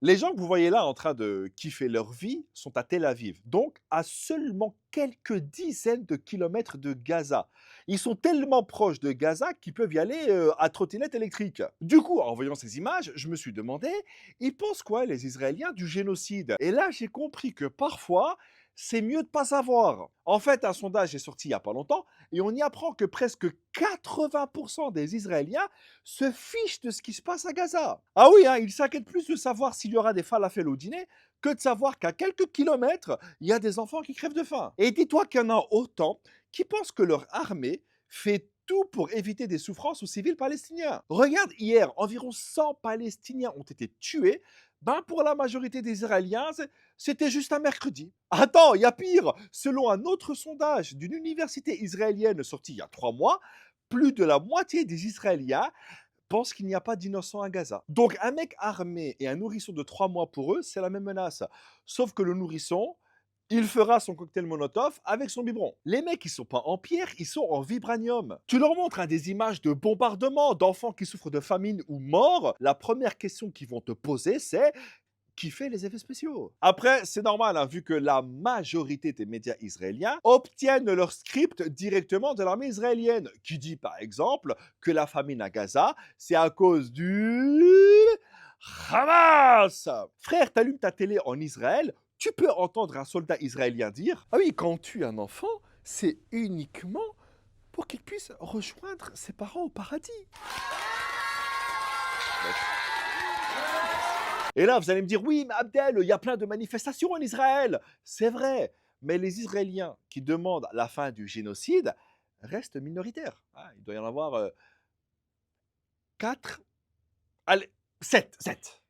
Les gens que vous voyez là en train de kiffer leur vie sont à Tel Aviv, donc à seulement quelques dizaines de kilomètres de Gaza. Ils sont tellement proches de Gaza qu'ils peuvent y aller à trottinette électrique. Du coup, en voyant ces images, je me suis demandé, ils pensent quoi les Israéliens du génocide? Et là, j'ai compris que parfois, c'est mieux de pas savoir. En fait, un sondage est sorti il y a pas longtemps et on y apprend que presque 80% des Israéliens se fichent de ce qui se passe à Gaza. Ah oui, hein, ils s'inquiètent plus de savoir s'il y aura des falafels au dîner que de savoir qu'à quelques kilomètres, il y a des enfants qui crèvent de faim. Et dis-toi qu'il y en a autant qui pensent que leur armée fait tout pour éviter des souffrances aux civils palestiniens. Regarde, hier, environ 100 Palestiniens ont été tués. Ben pour la majorité des Israéliens, c'était juste un mercredi. Attends, il y a pire. Selon un autre sondage d'une université israélienne sorti il y a 3 mois, plus de la moitié des Israéliens pensent qu'il n'y a pas d'innocents à Gaza. Donc un mec armé et un nourrisson de 3 mois pour eux, c'est la même menace. Sauf que le nourrisson, il fera son cocktail Molotov avec son biberon. Les mecs, ils sont pas en pierre, ils sont en vibranium. Tu leur montres des images de bombardements, d'enfants qui souffrent de famine ou morts. La première question qu'ils vont te poser, c'est qui fait les effets spéciaux. Après, c'est normal, hein, vu que la majorité des médias israéliens obtiennent leur script directement de l'armée israélienne, qui dit par exemple que la famine à Gaza, c'est à cause du Hamas. Frère, t'allumes ta télé en Israël, tu peux entendre un soldat israélien dire: ah oui, quand on tue un enfant, c'est uniquement pour qu'il puisse rejoindre ses parents au paradis. Et là, vous allez me dire: «Oui, mais Abdel, il y a plein de manifestations en Israël». C'est vrai, mais les Israéliens qui demandent la fin du génocide restent minoritaires. Ah, il doit y en avoir, 4, allez, 7.